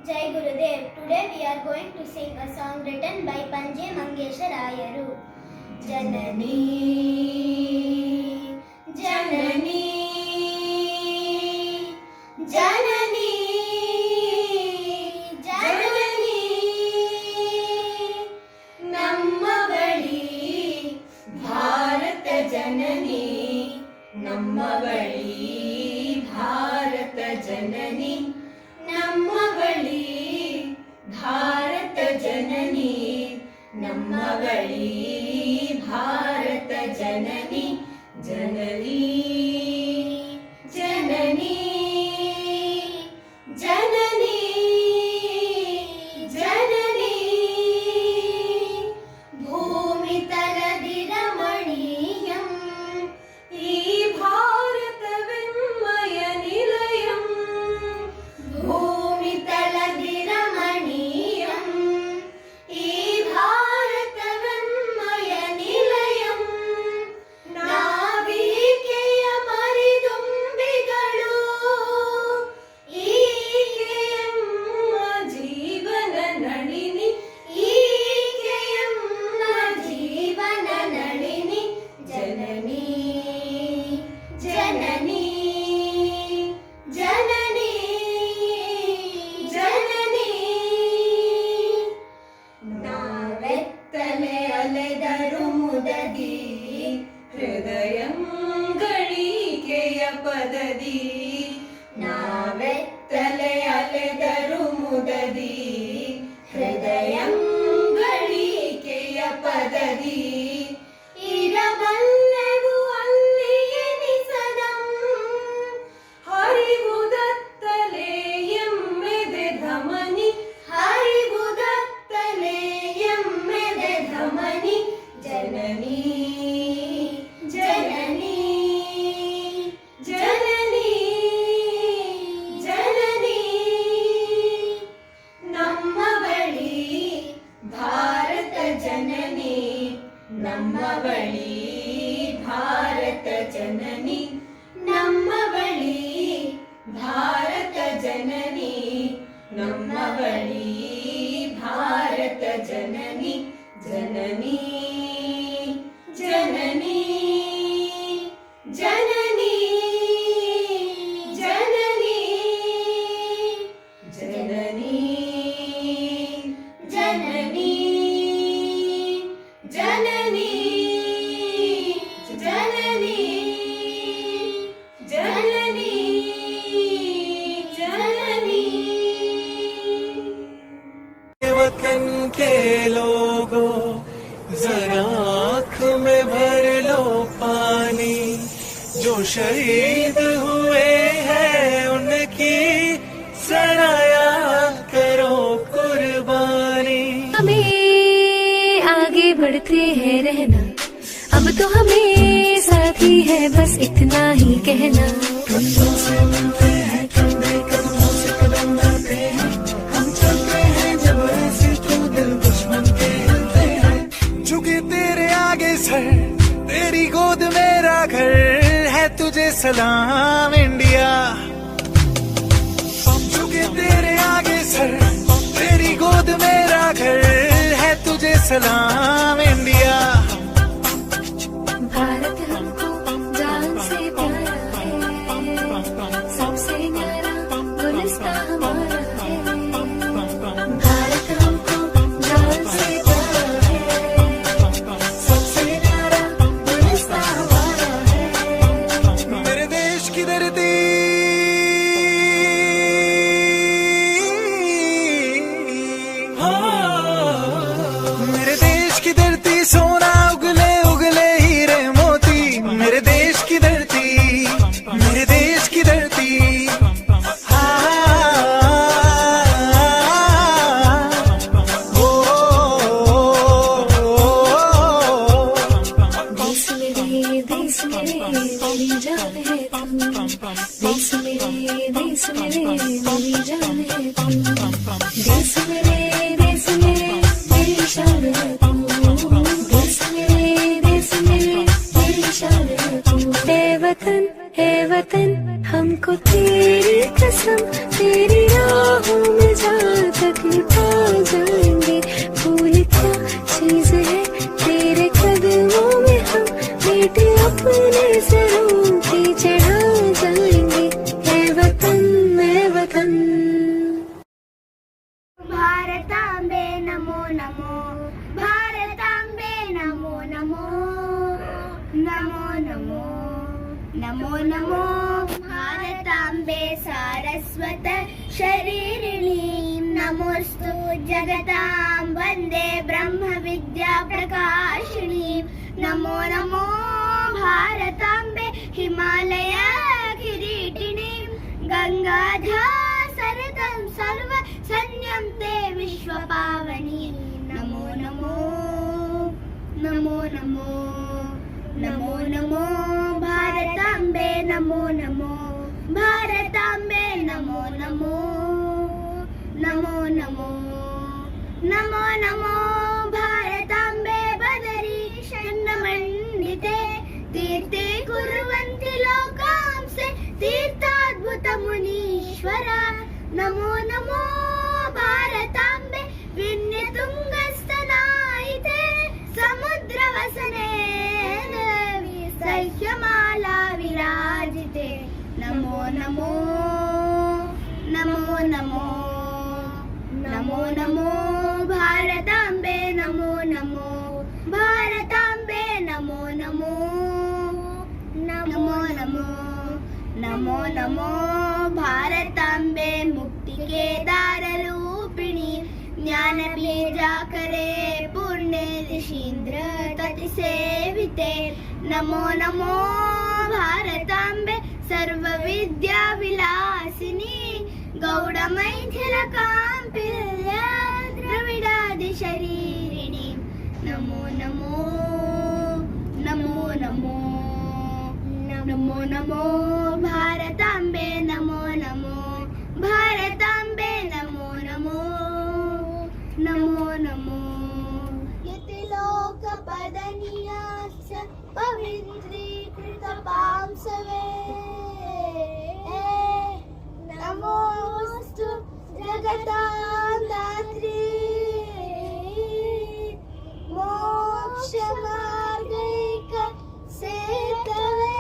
Jai Gurudev. Today we are going to sing a song written by Panje Mangesha Rayaru. Janani, Janani, Janani, Janani, Namma bali Bharata Janani, Namma bali Bharata Janani. ನಮ್ಮ ಬಳಿ ಭಾರತ ಜನನಿ, ನಮ್ಮ ಬಳಿ ಭಾರತ ಜನನಿ, ಜನನಿ ಜನನಿ ಜನನಿ ಜನನಿ. ಭೂಮಿ ತಲದಿ ರಮಣೀಯಂ ಈ ಭಾರತವೆಮ್ಮಯ ನಿಲಯಂ. ಭೂಮಿ ತಲದಿ ರಮಣೀಯಂ ಈ ಭಾರತವೆಮ್ಮಯ ನಿಲಯಂ. ನಾವಿಕೆಯ ಮರಿದುಂಬಿಗಳು ಈಕೆಯಮ್ಮ ಜೀವನ ನಳಿನಿ, ಈಕೆಯಮ್ಮ ಜೀವನ ನಳಿನಿ. ಜನನಿ ಜನನಿ ಜನನಿ ಜನನಿ. ನಾವೆತ್ತಲೆ ಅಲೆದರು ಮುದದಿ ಹೃದಯಂಗಳಿಕೆಯ ಪದದಿ. ನಾವೆತ್ತಲೆ ಅಲೆದರು ಮುದದಿ ಹೃದಯಂಗಳಿಕೆಯ ಪದದಿ. ಇರಬಲ್ಲೆವು ಅಲ್ಲಿಯೇ ನಿಸದಂ ಹರಿವುದತ್ತಲೆ ಎಮ್ಮೆದೆ ಧಮನಿ, ಹರಿವುದತ್ತಲೆ ಎಮ್ಮೆದೆ ಧಮನಿ. ಜನನಿ ಜನನಿ ಜನನಿ ಜನನಿ. ನಮ್ಮ ಬಳಿ ಭಾರತ ಜನನಿ, ನಮ್ಮ ಬಳಿ ಭಾರತ ಜನನಿ, ನಮ್ಮ ಬಳಿ ಭಾರತ ಜನನಿ, ನಮ್ಮ ಬಳಿ ಭಾರತ ಜನನಿ. ಜನನಿ ಜನನಿ ಜನನಿ ಜನನಿ ಜನನಿ ಜನನಿ ಜನನಿ ಜನನಿ ಜನನಿ ಜನನಿ. वतन के लोगों जरा आँख में भर लो पानी, जो शहीद हुए हैं उनकी सराया करो कुर्बानी. हमें आगे बढ़ते हैं रहना, अब तो हमें साथ ही है बस इतना ही कहना. कंधों से मिलते हैं, कंधे कदमों से कदम मिलते हैं, हम चलते हैं जब ऐसे तो दिल दुश्मन के हिलते हैं. झुके तेरे आगे सर, तेरी गोद मेरा घर है, तुझे सलाम इंडिया. झुके तेरे आगे सर, तेरी गोद मेरा घर है, तुझे सलाम इंडिया. भारत हमको जान से प्यारा है, सबसे न्यारा गुलिस्तां हमारा है. भारत हमको जान से प्यारा है, सबसे न्यारा गुलिस्तां हमारा है. मेरे देश की धरती मेरे देश की धरती सोना उगले उगले हीरे मोती. मेरे देश की धरती, मेरे देश की धरती. देश मेरे मेरी जान है तुम, देश मेरे मेरी जान है तुम. देश मेरे मेरी शान है तुम, देश मेरे मेरी शान है तुम. है वतन हमको तेरी कसम, तेरी राहों में जान अपने सरों की चढ़ा जाएंगे, है वतन मैं वतन। भारतांबे नमो नमो, भारतांबे नमो नमो, नमो नमो, नमो नमो भारतांबे सारस्वत शरीरिणीं, नमोस्तु जगतां वन्दे ब्रह्म विद्या प्रकाशिनीं, नमो नमो भारतांबे हिमालय किरीटिनीं, गंगाधा सरदं सर्व सन्यं ते विश्वपावनी, नमो नमो, नमो नमो, नमो नमो भारतांबे नमो नमो, भारतांबे नमो नमो, नमो नमो, नमो नमो भारतांबे बदरी षण्मण्डिते, तीर्थे कुर्वन्ति लोकांसे तीर्थाद्भुतमुनीश्वर, नमो नमो भारतांबे विन्यतुङ्गस्तनायिते, समुद्रवसने सह्यमाला विराजिते, नमो नमो, नमो नमो, नमो नमो भारतांबे नमो नमो, भारतांबे नमो नमो, नमो नमो, नमो नमो भारतांबे मुक्ति के दार रूपिणी, ज्ञान बीजाकरे पुण्य ऋषीन्द्र तति सेविते, नमो नमो भारतांबे सर्व विद्या विलासिनी, गौड़ मैथिल कांपिल्य द्रविडादि शरीरिणी, नमो नमो, नमो नमो, नमो नमो भारतांबे नमो नमो, भारतांबे नमो नमो, नमो नमो, यति लोकपदनीयास्य पवित्रीकृत पांसवे, नमोस्तु जगतां दात्री, मोक्षमार्गैक सेतवे,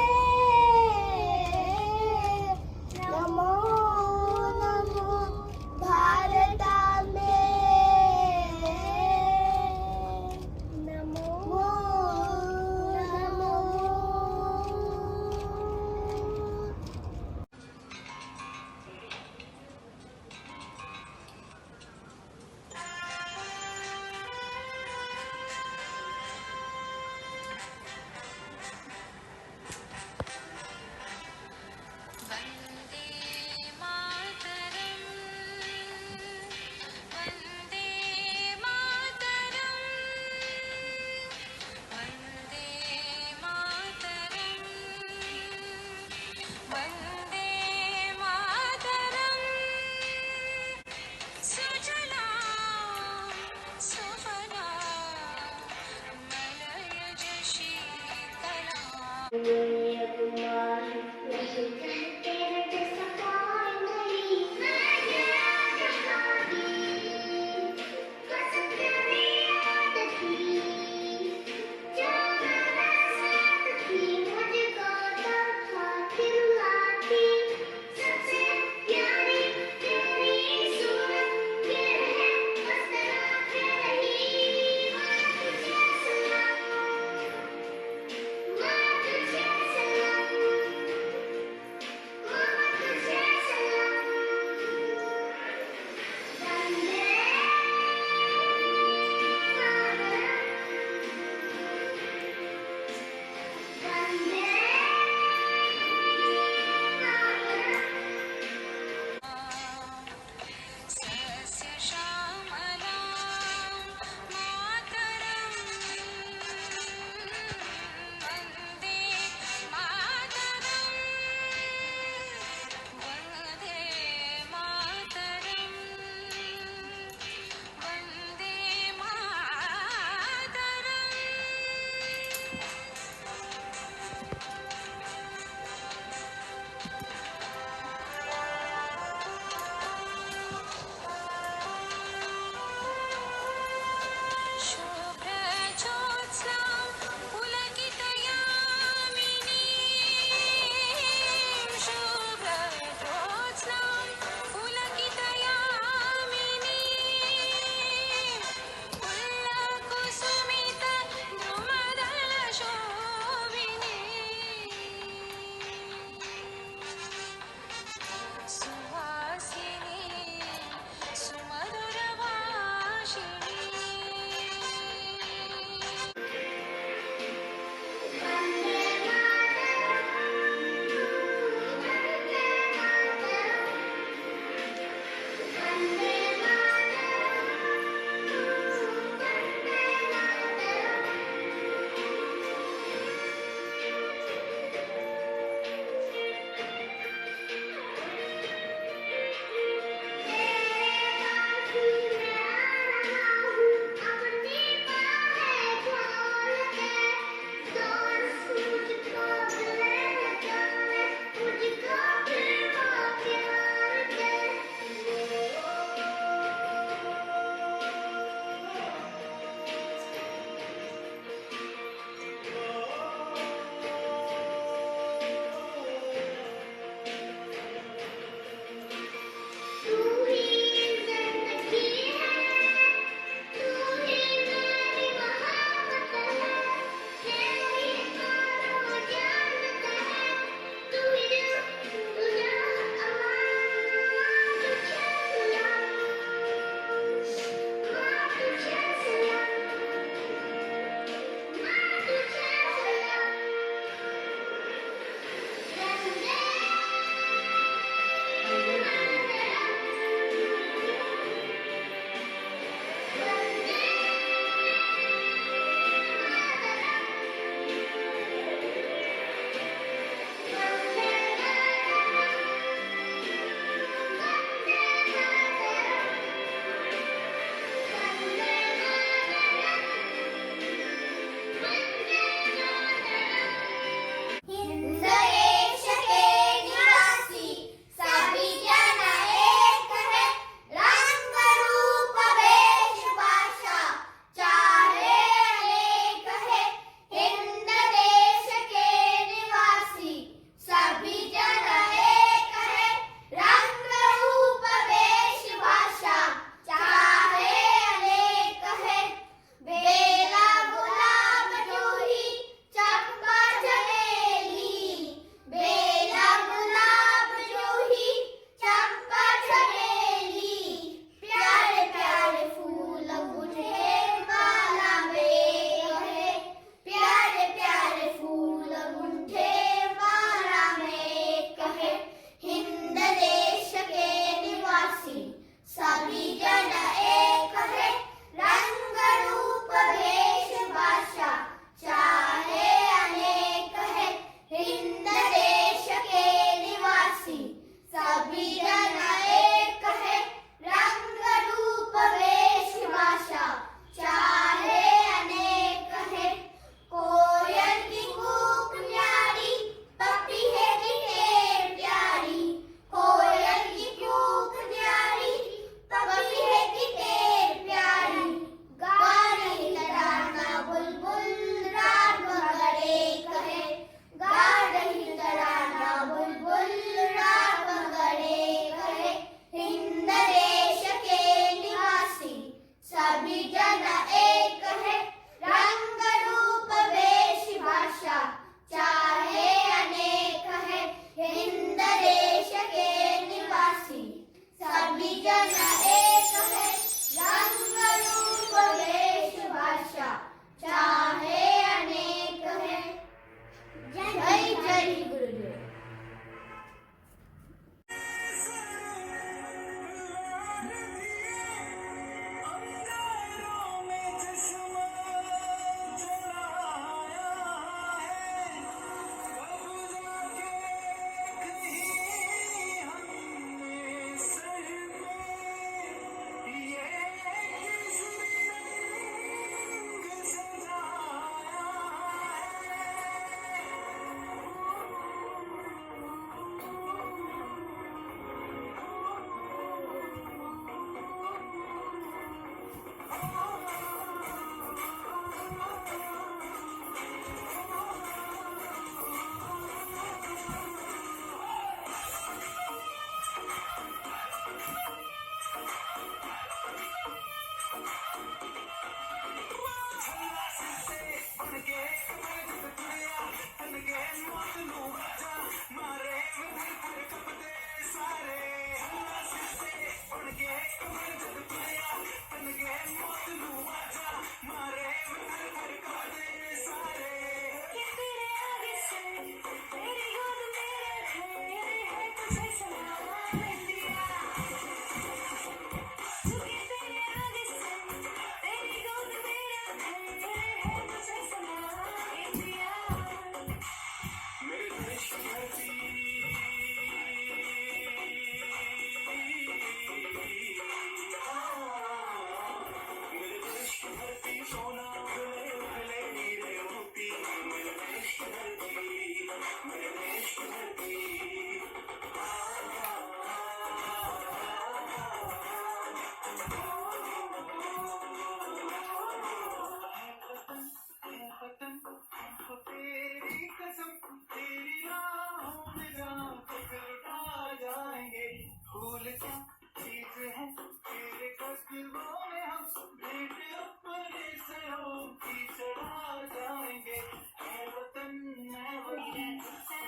क्या चीज है तेरे कदमों में हम भेंट अपने से हो की चढ़ा जाएंगे ऐ वतन मैं वतन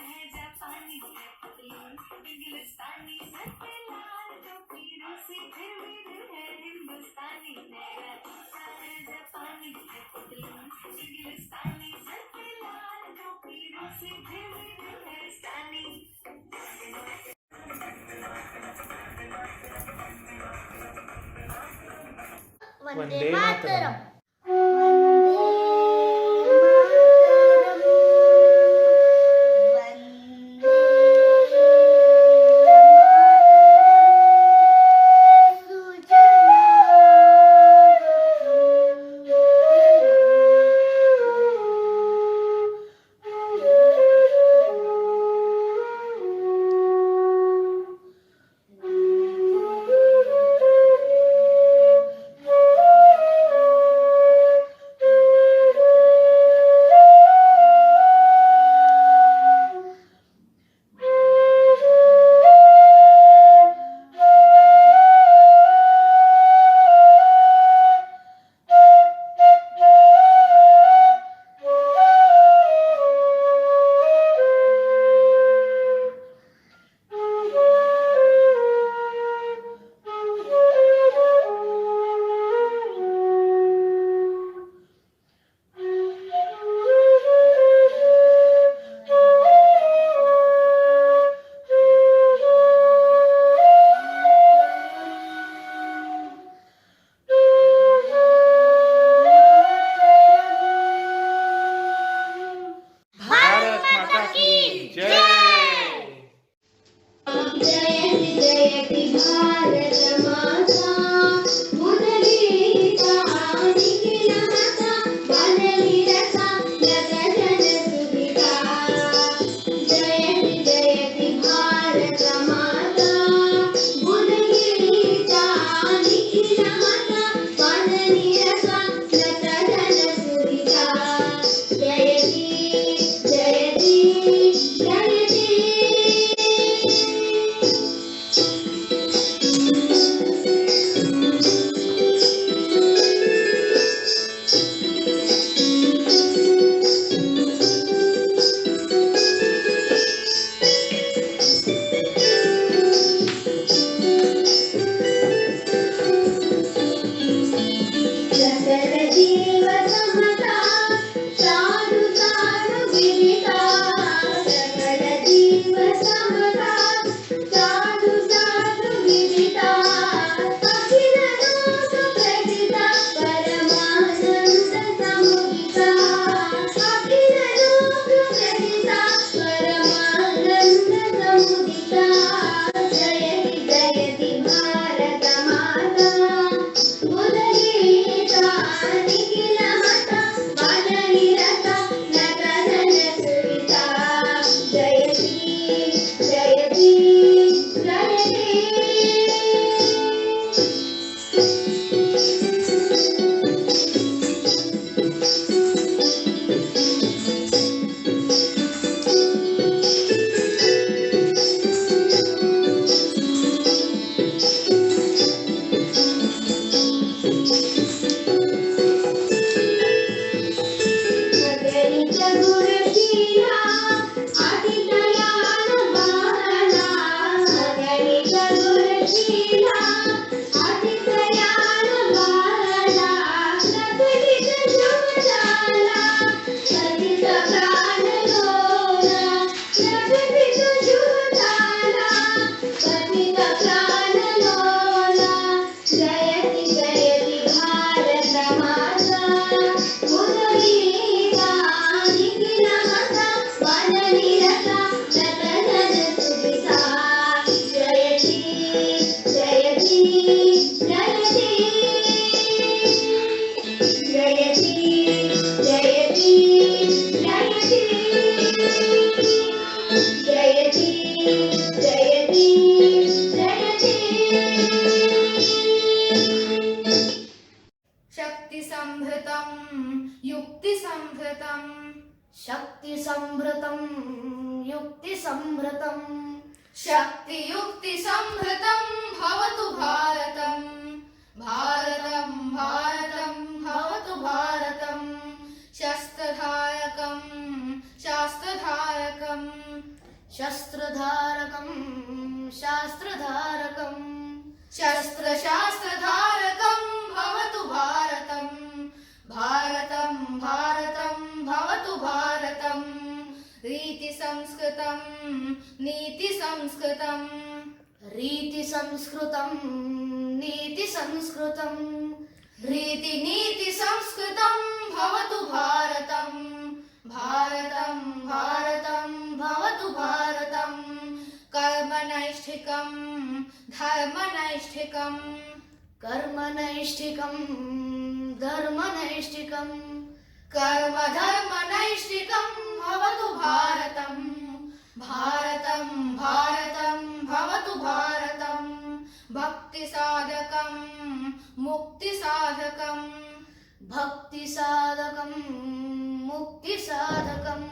है जापानी है पतलून इंग्लिस्तानी सत्ते लाल टोपी रूसी फिर भी दिल है हिंदुस्तानी मेरा जूता है जापानी है पतलून इंग्लिस्तानी सत्ते लाल टोपी रूसी फिर भी दिल है हिंदुस्तानी वंदे मातरम। शक्ति संभृतं युक्ति संभृतं शक्ति संभृतं युक्ति संभृतं शक्तियुक्तिसंहृतं भवतु भारतम् भारतं भारतं भवतु भारतम् शस्त्रधारकं शास्त्रधारकं शस्त्रधारकं शास्त्रधारकं शस्त्रशास्त्रधारकं भवतु भारतं भारतं भारतं भवतु भारतम् रीतिसंस्कृतं नीतिसंस्कृतं रीतिसंस्कृतं नीतिसंस्कृतं रीतिनीतिसंस्कृतं भवतु भारतं भारतं भारतं भवतु भारतं कर्मनैष्ठिकं धर्मनैष्ठिकं कर्मनैष्ठिकं धर्मनैष्ठिकं कर्मधर्मनैष्ठिकं भवतु भारतं भारतं भारतं भवतु भारतं भक्तिसाधकं मुक्तिसाधकं भक्तिसाधकं मुक्तिसाधकं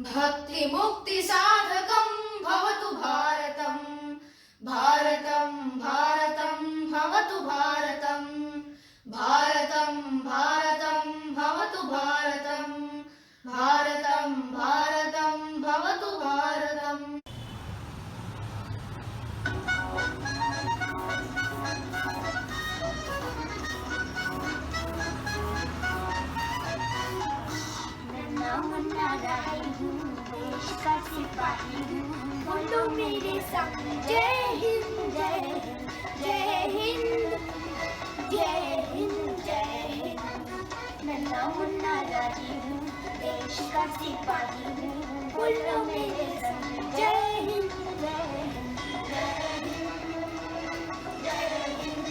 भक्तिमुक्तिसाधकं भवतु भारतं भारतं भारतं भवतु भारतं भारतं भारतं भवतु भारतं भारतं भारतं भवतु भारतम् देश का सिपाही हूँ, बोलो मेरे संग जय हिंद जय हिंद जय हिंद जय हिंद जय हिंद। नन्हा मुन्ना राजी हूँ, देश का सिपाही हूँ, बोलो मेरे संग जय हिंद जय हिंद जय हिंद जय हिंद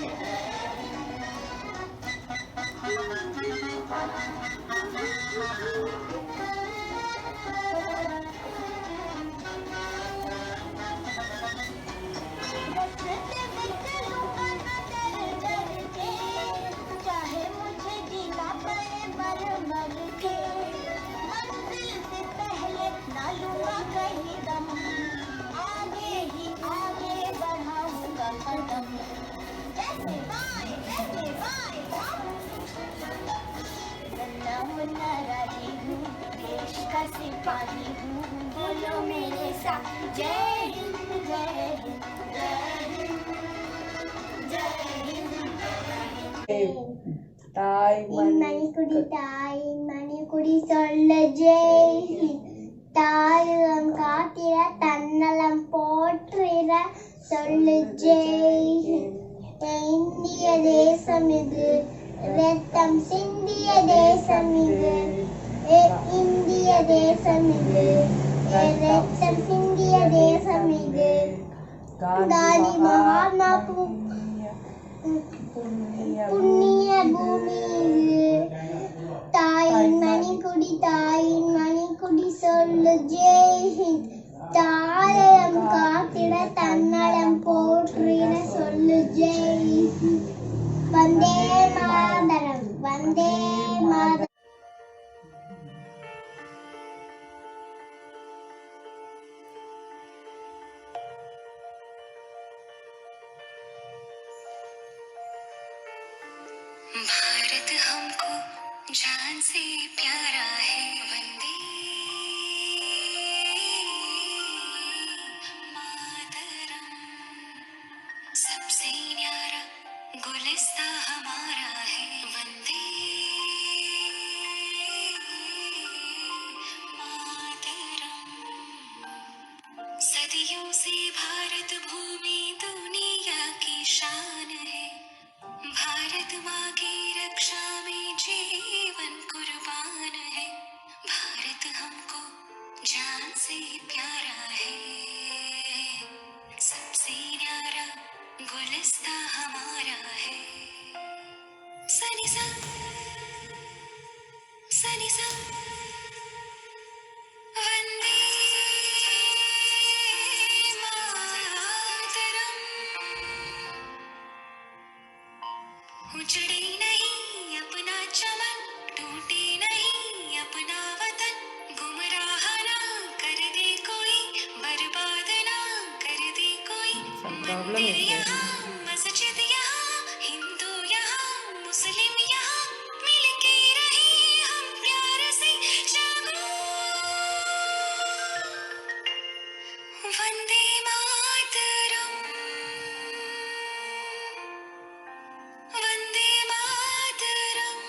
चाहे मुझे जीना पड़े मर मर के, मंजिल से पहले ना लूंगा कहीं दम, आगे ही आगे बढ़ाऊंगा कदम। जैसे बाय नन्हा मुन्ना राजी हूँ, देश का सिपाही हूँ, बोलो मेरे साथ जय हिंद जय हिंद जय हिंद जय हिंद जय हिंद। மணிக்குடி சொல்ல ஜெய் ஹிந்த், தாயகம் காத்திர தன்னலம் போற்றிட சொல்லு ஜெய் ஹிந்த். இந்திய தேசம் இது, ரத்தம் சிந்திய தேசம் இது, இந்திய தேசம் இது, ரத்தம் சிந்திய தேசம் இது. காந்தி மகாத்மா புண்ணிய பூமி இது. தாயின் மணிக்குடி சொல்லு ஜெய் ஹிந்த், தாயகம் காத்திட தன்னலம் போற்றிட சொல்லு ஜெய் ஹிந்த். வந்தே மாதரம் வந்தே மாதரம். भारत हमको जान से प्यारा है, वंदे मातरम। सबसे न्यारा गुलिस्तां हमारा है, वंदे मातरम। सदियों से भारत भूमि दुनिया की शान है, भारत माँ की रक्षा में जीवन कुर्बान है। भारत हमको जान से प्यारा है, सबसे न्यारा गुलिस्तां हमारा है। सनी सा वंदे मातरम। उजड़े नहीं अपना चमन, टूटे नहीं अपना वतन, गुमराह ना कर दे कोई प्रॉब्लम है मस्जिद यहाँ हिंदू यहाँ मुस्लिम यहाँ मिलके रहे हम प्यार से जागो वंदे मातरम वंदे मातरम।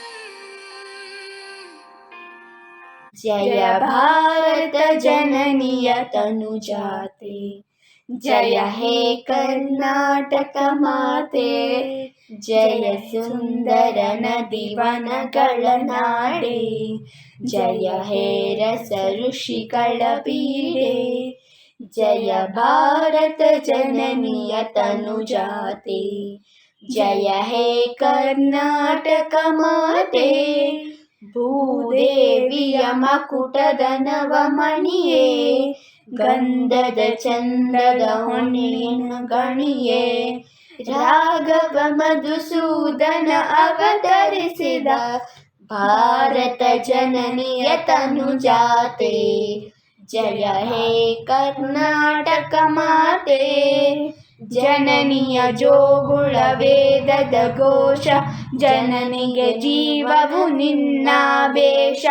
जय भारत जननीय तनुजाते, जय हे कर्नाटक माते, जय सुंदर नदीवनಗಳ ನಾಡೆ, जय हे रस ಋಷಿಗಳ ಬೀಡೆ, जय भारत जननीय तनुजाते, जय हे कर्नाटक माते, ಭೂದೇವಿಯ ಮಕುಟದ ನವಮಣಿಯೇ, ಗಂಧದ ಚಂದದ ಹೊನ್ನಿನ ಗಣಿಯೇ, ರಾಘವ ಮಧುಸೂದನ ಅವತರಿಸಿದ ಭಾರತ ಜನನಿಯ ತನುಜಾತೆ, ಜಯ ಹೇ ಕರ್ನಾಟಕ ಮಾತೆ, ಜನನಿಯ ಜೋಗುಳ ವೇದದ ಘೋಷ, ಜನನಿಗೆ ಜೀವವು ನಿನ್ನಾವೇಶ,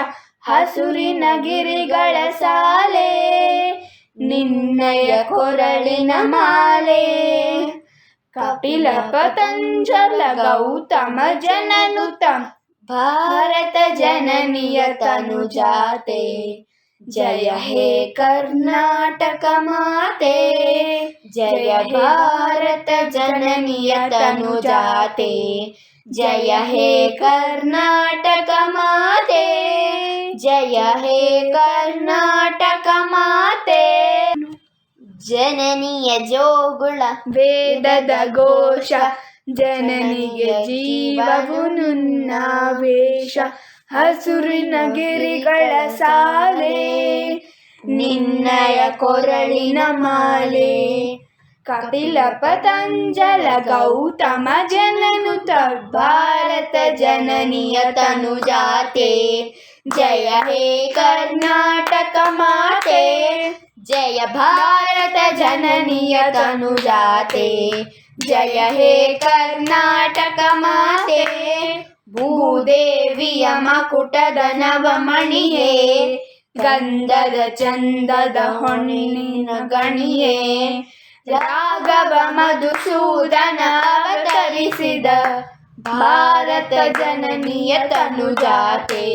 ಹಸುರಿನ ಗಿರಿಗಳ ಸಾಲೆ, ನಿನ್ನಯ ಕೊರಳಿನ ಮಾಲೆ, ಕಪಿಲ ಪತಂಜಲ ಗೌತಮ ಜನನುತ ಭಾರತ ಜನನಿಯ ತನುಜಾತೆ, जय हे कर्नाटक माते, जय भारत जननीय तनुजाते, जय हे कर्नाटक माते, जय हे कर्नाटक माते, ಜನನಿಯ ಜೋಗುಳ ವೇದದ ಘೋಷ, ಜನನಿಗೆ ಜೀವವು ನುನ್ನಾವೇಶ, ಹಸುರಿನ ಗಿರಿಗಳ ಸಾಲೆ, ನಿನ್ನಯ ಕೊರಳಿನ ಮಾಲೆ, ಕಪಿಲ ಪತಂಜಲ ಗೌತಮ ಜನನುತ ಭಾರತ ಜನನಿಯ ತನುಜಾತೆ, ಜಯ ಹೇ ಕರ್ನಾಟಕ ಮಾತೆ, ಜಯ ಭಾರತ ಜನನಿಯ ತನುಜಾತೆ, ಜಯ ಹೇ ಕರ್ನಾಟಕ ಮಾತೆ, ಭೂದೇವಿಯ ಮಕುಟದ ನವಮಣಿಯೇ, ಗಂಧದ ಚಂದದ ಹೊನ್ನಿನ ಗಣಿಯೇ, ರಾಘವ ಮಧುಸೂದನ ಅವತರಿಸಿದ ಭಾರತ ಜನನಿಯ ತನುಜಾತೆ,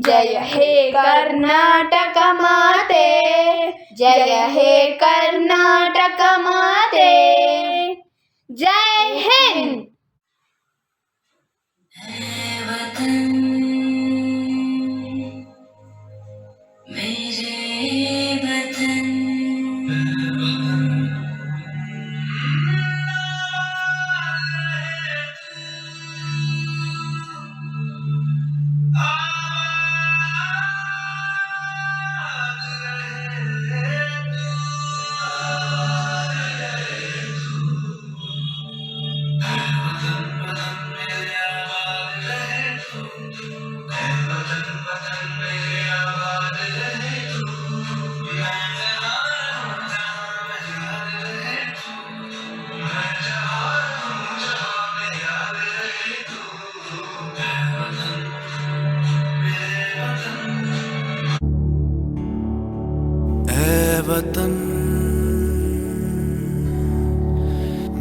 ಜಯ ಹೇ ಕರ್ನಾಟಕ ಮಾತೆ, ಜಯ ಹೇ ಕರ್ನಾಟಕ ಮಾತೆ, ಜೈ ಹಿಂದ್। वतन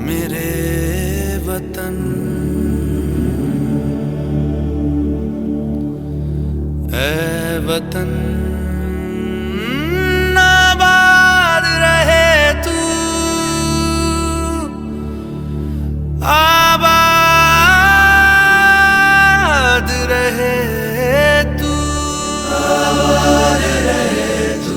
मेरे वतन, ऐ वतन आबाद रहे तू, आबाद रहे तू, आबाद रहे तू।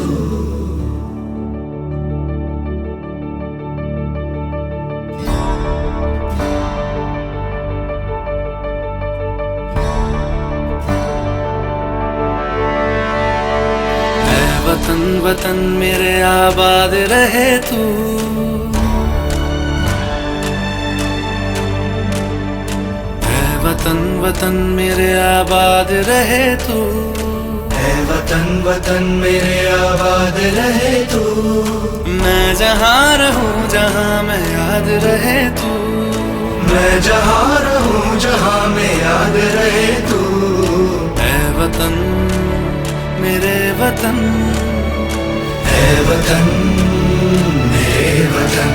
वतन वतन मेरे आबाद रहे तू, ऐ वतन वतन मेरे आबाद रहे तू, ऐ वतन वतन मेरे आबाद रहे तू। मैं मैं जहाँ रहूं जहाँ मैं याद रहे तू, मैं जहाँ रहूं जहाँ मैं याद रहे तू। ऐ वतन मेरे वतन, ऐ वतन मेरे वतन।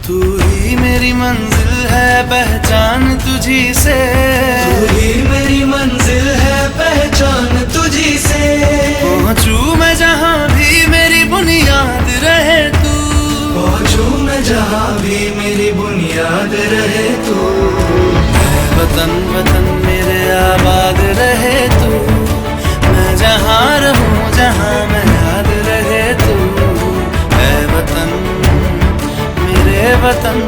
तू ही मेरी मंजिल है पहचान तुझी से, तू ही मेरी मंजिल है पहचान तुझी से। पहुँचूं मैं जहाँ भी मेरी बुनियाद रहे तू, पहुँचूं मैं जहाँ भी मेरी बुनियाद रहे तू। वतन वतन मेरे आबाद रहे तू, मैं जहाँ रहूं जहाँ मैं याद रहे तू। ऐ वतन मेरे वतन।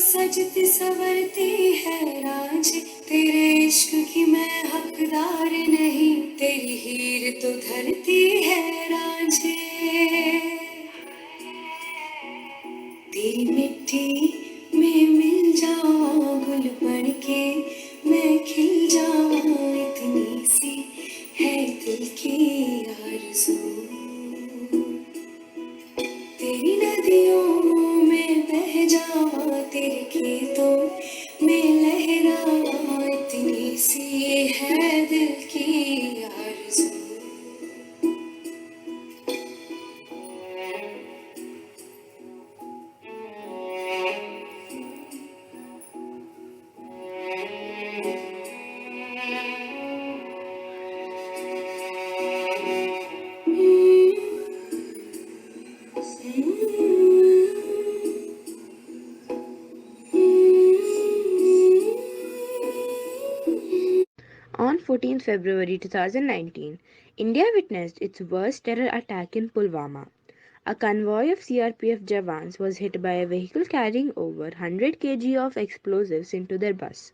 सजती संवरती है रांझ, तेरे इश्क की मैं हकदार नहीं, तेरी हीर तो धरती है रांझे। तेरी मिट्टी में मिल जाऊं गुल बन के, मैं खिल जाऊं, इतनी सी है दिल की आरज़ू। तेरी नदियों में बह जाऊं, तेरे खेतों में लहराऊं, इतनी सी है दिल की आरज़ू। On 14 February 2019, India witnessed its worst terror attack in Pulwama. A convoy of CRPF jawans was hit by a vehicle carrying over 100 kg of explosives into their bus.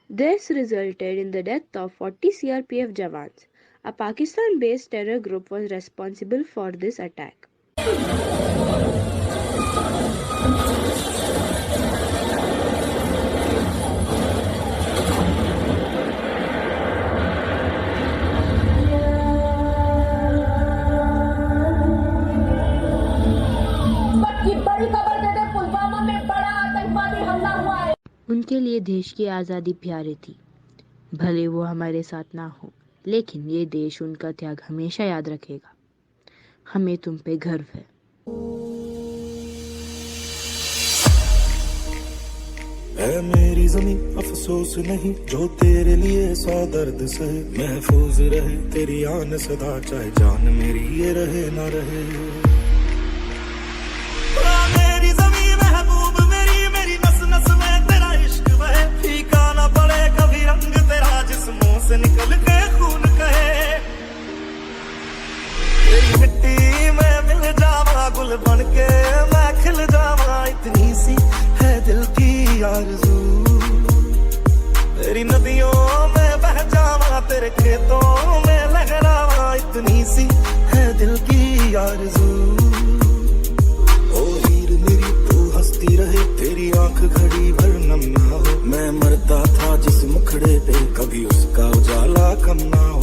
This resulted in the death of 40 CRPF jawans. A Pakistan-based terror group was responsible for this attack. उनके लिए देश की आज़ादी प्यारी थी। भले वो हमारे साथ ना हो, लेकिन ये देश उनका त्याग हमेशा याद रखेगा। हमें तुम पे गर्व है। है मेरी ज़मीं अफसोस नहीं जो तेरे लिए 100 दर्द से महफूज रहे तेरी आन सदा चाहे जान मेरी ये रहे ना रहे। मेरी ज़मीं महबूब मेरी मेरी नस नस में तेरा इश्क बहे फीका ना पड़े कभी रंग तेरा जिस्मों से निकल के खून कहे। तेरी मिट्टी में मिल जावा गुल बन के मैं खिल जावा इतनी सी है दिल की आरज़ू। तेरी नदियों में बह जावा तेरे खेतों में लहरावा इतनी सी है दिल की आरज़ू। ओ हीर मेरी तू हंसती रहे तेरी आंख घड़ी भर नम ना हो मैं मरता था जिस मुखड़े पे कभी उसका उजाला कम ना हो।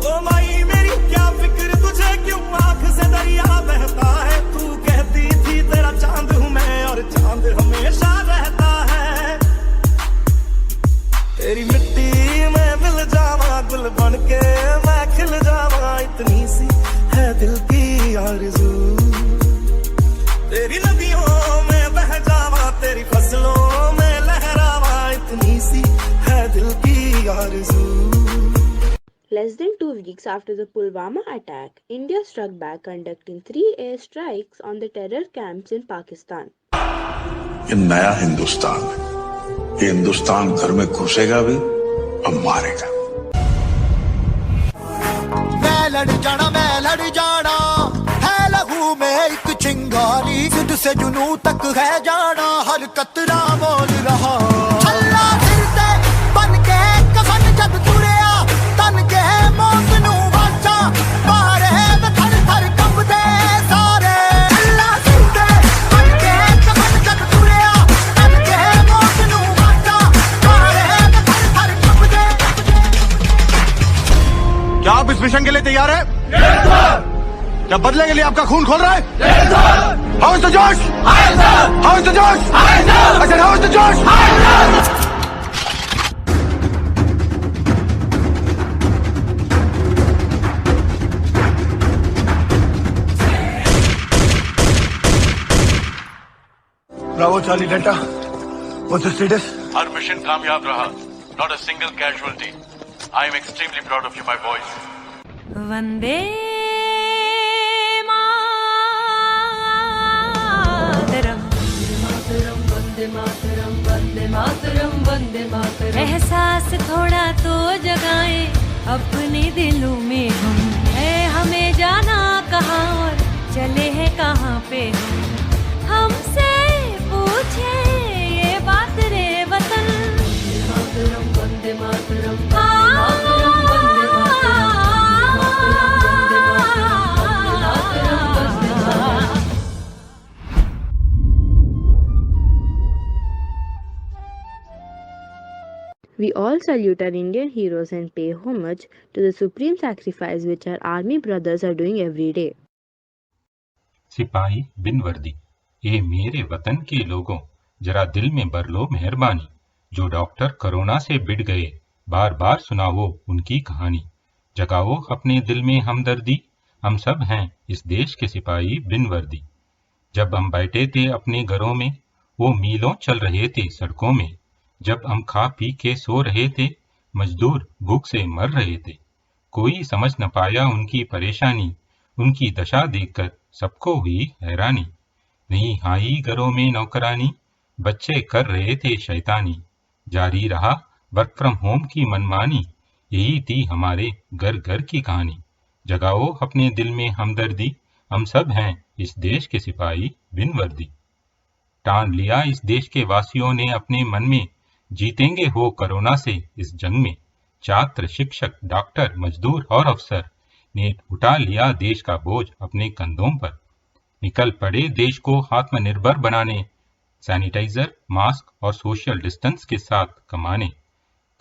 ओ माई मेरी क्या फिक्र तुझे क्यों आंख से दरिया बहता है तू कहती थी तेरा चांद हूँ मैं और चांद हमेशा रहता है। तेरी मिट्टी में मिल जावा गुल बन के मैं खिल जावा इतनी सी है दिल की आरज़ू। तेरी नदियों में बह जावा तेरी फसलों में लहरावा इतनी सी है दिल की आरज़ू। Less than 2 weeks after the Pulwama attack, India struck back, conducting 3 air strikes on the terror camps in Pakistan. ये नया हिंदुस्तान है। ये हिंदुस्तान घर में घुसेगा भी और मारेगा। मैं लड़ जाना है लहू में एक चिंगारी सिद्ध से जुनू तक है जाना हर कतरा बोल रहा। छल्ला सिर ते बन के कफन जब तुरिया तन के मौत नू वाचा मारे थर थर कंबदे सारे। छल्ला सिर ते बन के कफन जब तुरिया तन के मौत नू वाचा मारे थर थर कंबदे। क्या आप इस मिशन के लिए तैयार हैं? क्या बदले के लिए आपका खून खोल रहा है? How is the Josh? How is the Josh? I said how is the Josh? Bravo Charlie Delta. What's the status? Our mission कामयाब रहा. Not a single casualty. I am extremely proud of you, my boys. Vande Mataram Vande Mataram Vande Mataram Vande Mataram. एहसास थोड़ा तो जगाए अपने दिलों में हम है हमें जाना कहाँ और चले हैं कहाँ पे हम हमसे पूछे ये बात रे वतन। Vande Mataram Vande Mataram We all salute our Indian heroes and pay homage to the supreme sacrifice which our army brothers are doing every day. सिपाही बिन वर्दी, ये मेरे वतन के लोगों, जरा दिल में भर लो मेहरबानी। जो डॉक्टर कोरोना से बिड़ गए, बार बार सुनाओ उनकी कहानी। जगाओ अपने दिल में हमदर्दी, हम सब हैं इस देश के सिपाही बिन वर्दी। जब हम बैठे थे अपने घरों में, वो मीलों चल रहे थे सड़कों में। जब हम खा पी के सो रहे थे, मजदूर भूख से मर रहे थे। कोई समझ न पाया उनकी परेशानी, उनकी दशा देखकर सबको हुई हैरानी। नहीं आई घरों में नौकरानी, बच्चे कर रहे थे शैतानी। जारी रहा वर्क फ्रॉम होम की मनमानी, यही थी हमारे घर घर की कहानी। जगाओ अपने दिल में हमदर्दी, हम सब हैं इस देश के सिपाही बिन वर्दी। ठान लिया इस देश के वासियों ने अपने मन में, जीतेंगे हो कोरोना से इस जंग में। छात्र, शिक्षक, डॉक्टर, मजदूर और अफसर ने उठा लिया देश का बोझ अपने कंधों पर। निकल पड़े देश को आत्मनिर्भर बनाने, सैनिटाइजर, मास्क और सोशल डिस्टेंस के साथ कमाने।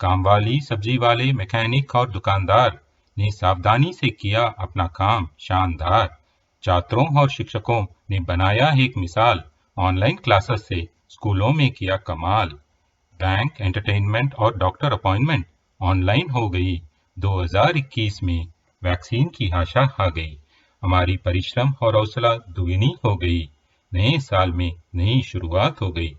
काम वाली, सब्जी वाले, मैकेनिक और दुकानदार ने सावधानी से किया अपना काम शानदार। छात्रों और शिक्षकों ने बनाया एक मिसाल, ऑनलाइन क्लासेस से स्कूलों में किया कमाल। बैंक, एंटरटेनमेंट और डॉक्टर अपॉइंटमेंट ऑनलाइन हो गई। 2021 में वैक्सीन की आशा आ गई, हमारी परिश्रम और हौसला दुगनी हो गई। नए साल में नई शुरुआत हो गई।